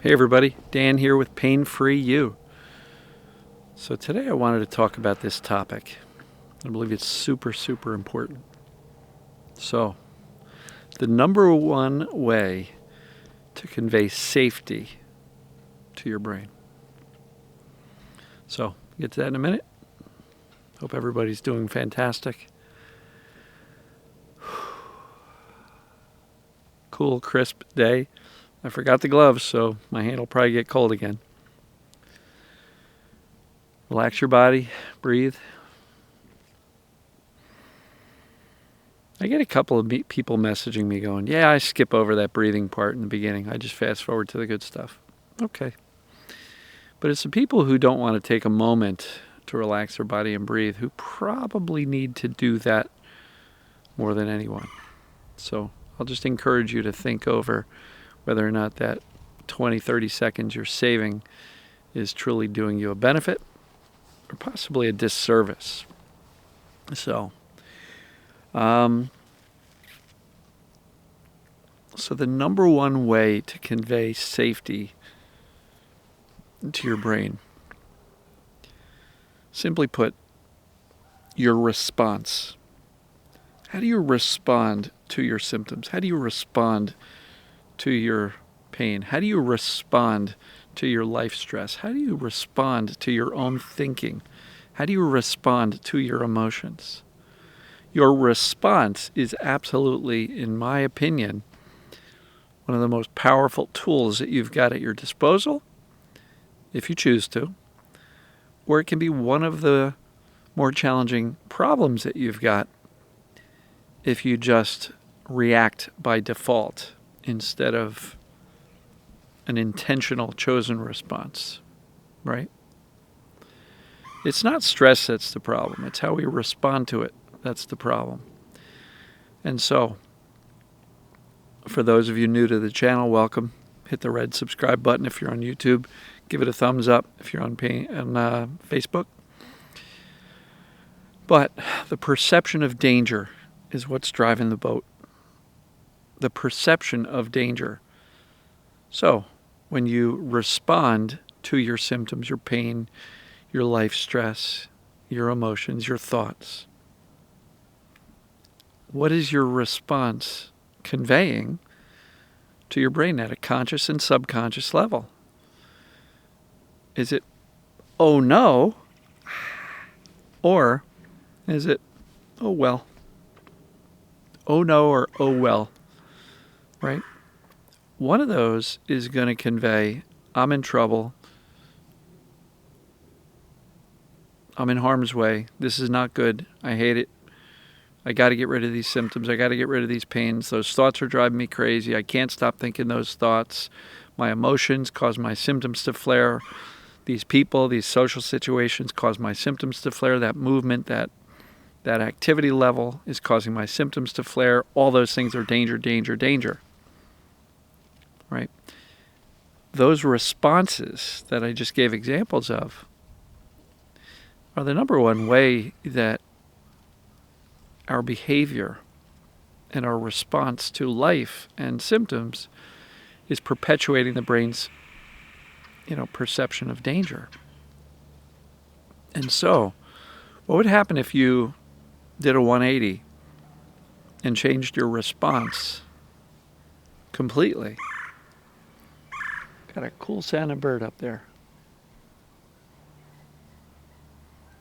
Hey everybody, Dan here with Pain Free You. So today I wanted to talk about this topic. I believe it's super important. So, the number one way to convey safety to your brain. So, get to that in a minute. Hope everybody's doing fantastic. Cool, crisp day. I forgot the gloves, so my hand will probably get cold again. Relax your body, breathe. I get a couple of people messaging me going, yeah, I skip over that breathing part in the beginning. I just fast forward to the good stuff. Okay. But it's the people who don't want to take a moment to relax their body and breathe who probably need to do that more than anyone. So I'll just encourage you to think over whether or not that 20, 30 seconds you're saving is truly doing you a benefit or possibly a disservice. So the number one way to convey safety to your brain, simply put, your response. How do you respond to your symptoms? How do you respond to your pain? How do you respond to your life stress? How do you respond to your own thinking? How do you respond to your emotions? Your response is absolutely, in my opinion, one of the most powerful tools that you've got at your disposal, if you choose to, or it can be one of the more challenging problems that you've got if you just react by default instead of an intentional chosen response, right? It's not stress that's the problem. It's how we respond to it that's the problem. And so, for those of you new to the channel, welcome. Hit the red subscribe button if you're on YouTube. Give it a thumbs up if you're on Facebook. But the perception of danger is what's driving the boat. The perception of danger. So, when you respond to your symptoms, your pain, your life stress, your emotions, your thoughts, what is your response conveying to your brain at a conscious and subconscious level? Is it, oh no? Or is it, oh well? Oh no or oh well, right? One of those is going to convey, I'm in trouble, I'm in harm's way, this is not good, I hate it, I got to get rid of these symptoms, I got to get rid of these pains, those thoughts are driving me crazy, I can't stop thinking those thoughts, my emotions cause my symptoms to flare, these people, these social situations cause my symptoms to flare, that movement, that activity level is causing my symptoms to flare. All those things are danger, danger, danger. Right? Those responses that I just gave examples of are the number one way that our behavior and our response to life and symptoms is perpetuating the brain's, perception of danger. And so, what would happen if you did a 180 and changed your response completely? Got a cool sounding bird up there.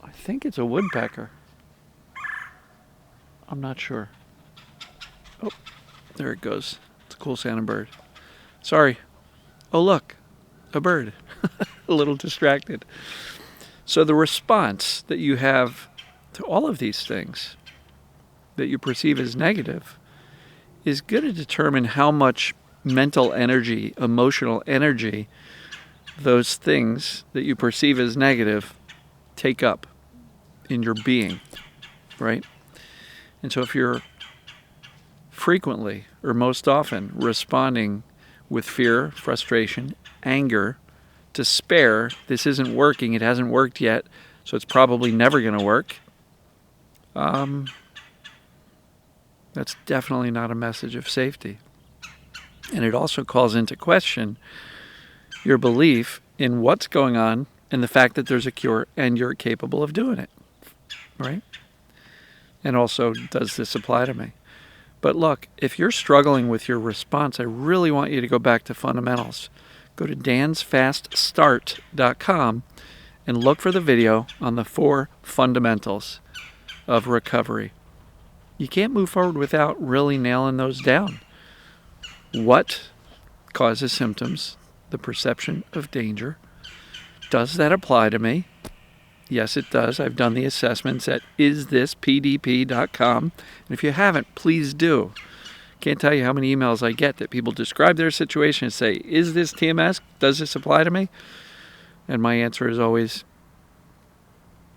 I think it's a woodpecker. I'm not sure. Oh, there it goes. It's a cool sounding bird. Sorry. Oh, look, a bird. A little distracted. So the response that you have to all of these things that you perceive as negative is going to determine how much mental energy, emotional energy, those things that you perceive as negative take up in your being, right? And so if you're frequently or most often responding with fear, frustration, anger, despair, this isn't working, it hasn't worked yet, so it's probably never going to work, that's definitely not a message of safety. And it also calls into question your belief in what's going on and the fact that there's a cure and you're capable of doing it, right? And also, does this apply to me? But look, if you're struggling with your response, I really want you to go back to fundamentals. Go to dansfaststart.com and look for the video on the 4 fundamentals of recovery. You can't move forward without really nailing those down. What causes symptoms? The perception of danger. Does that apply to me? Yes, it does. I've done the assessments at isthispdp.com. And if you haven't, please do. Can't tell you how many emails I get that people describe their situation and say, is this TMS? Does this apply to me? And my answer is always,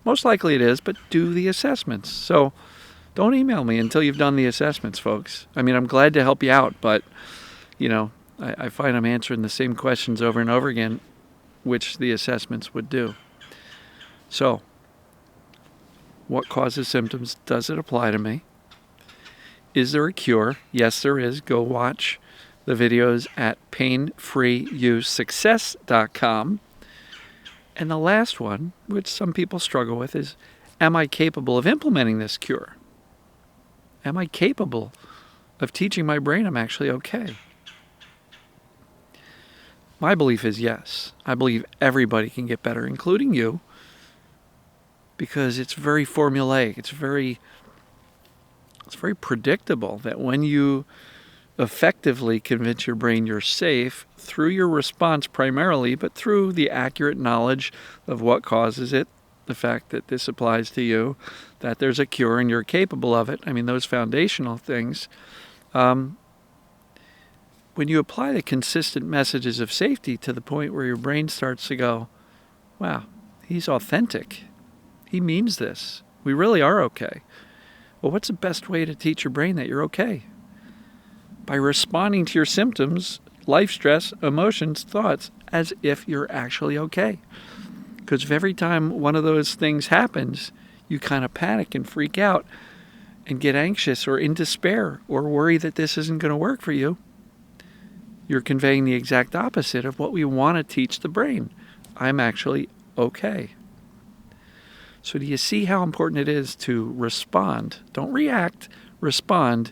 most likely it is, but do the assessments. So don't email me until you've done the assessments, folks. I mean, I'm glad to help you out, but, I find I'm answering the same questions over and over again, which the assessments would do. So, what causes symptoms? Does it apply to me? Is there a cure? Yes, there is. Go watch the videos at painfreeussuccess.com. And the last one, which some people struggle with, is, am I capable of implementing this cure? Am I capable of teaching my brain I'm actually okay? My belief is yes. I believe everybody can get better, including you, because it's very formulaic. It's very predictable that when you effectively convince your brain you're safe through your response primarily, but through the accurate knowledge of what causes it, the fact that this applies to you, that there's a cure and you're capable of it. I mean, those foundational things. When you apply the consistent messages of safety to the point where your brain starts to go, wow, he's authentic. He means this. We really are okay. Well, what's the best way to teach your brain that you're okay? By responding to your symptoms, life stress, emotions, thoughts, as if you're actually okay. Because if every time one of those things happens, you kind of panic and freak out and get anxious or in despair or worry that this isn't going to work for you, you're conveying the exact opposite of what we want to teach the brain. I'm actually okay. So do you see how important it is to respond? Don't react, respond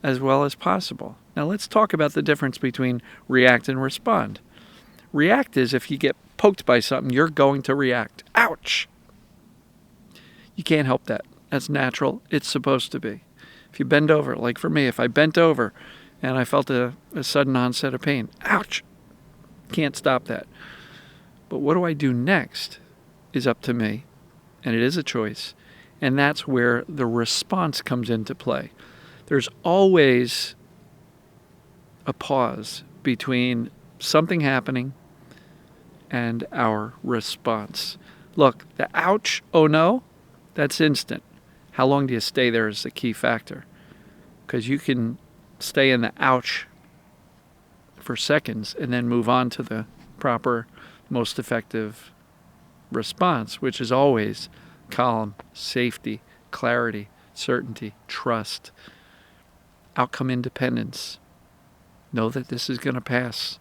as well as possible. Now let's talk about the difference between react and respond. React is if you get poked by something, you're going to react. Ouch! You can't help that. That's natural. It's supposed to be. If you bend over, like for me, if I bent over and I felt a sudden onset of pain, ouch! Can't stop that. But what do I do next is up to me. And it is a choice. And that's where the response comes into play. There's always a pause between something happening and our response. Look, the ouch, oh no, that's instant. How long do you stay there is the key factor. Because you can stay in the ouch for seconds and then move on to the proper, most effective response, which is always calm, safety, clarity, certainty, trust, outcome independence. Know that this is going to pass.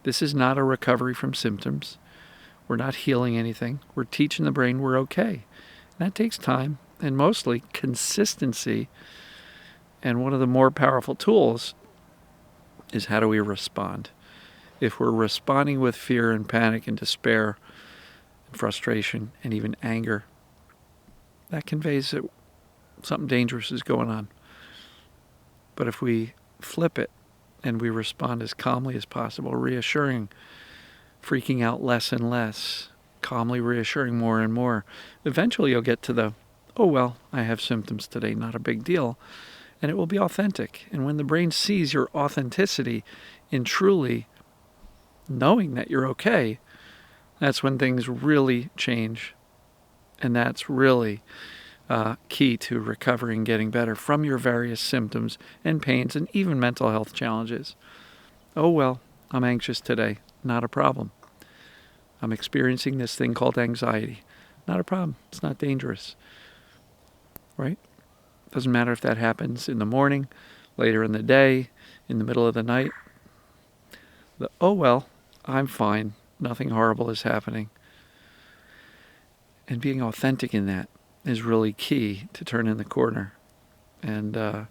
This is not a recovery from symptoms. We're not healing anything. We're teaching the brain we're okay. And that takes time and mostly consistency. And one of the more powerful tools is how do we respond? If we're responding with fear and panic and despair, frustration, and even anger, that conveys that something dangerous is going on. But if we flip it and we respond as calmly as possible, reassuring, freaking out less and less, calmly reassuring more and more, eventually you'll get to the, oh well, I have symptoms today, not a big deal, and it will be authentic. And when the brain sees your authenticity in truly knowing that you're okay, that's when things really change. And that's really key to recovering and getting better from your various symptoms and pains and even mental health challenges. Oh, well, I'm anxious today. Not a problem. I'm experiencing this thing called anxiety. Not a problem. It's not dangerous. Right? Doesn't matter if that happens in the morning, later in the day, in the middle of the night. Oh, well, I'm fine. Nothing horrible is happening. And being authentic in that is really key to turning the corner and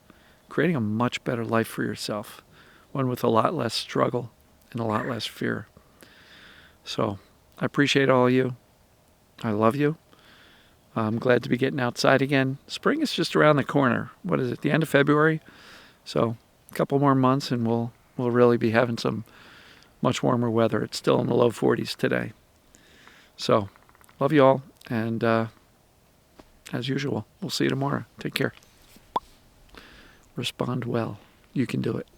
creating a much better life for yourself, one with a lot less struggle and a lot less fear. So I appreciate all of you. I love you. I'm glad to be getting outside again. Spring is just around the corner. What is it, the end of February? So a couple more months and we'll really be having some much warmer weather. It's still in the low 40s today. So love you all. And as usual, we'll see you tomorrow. Take care. Respond well. You can do it.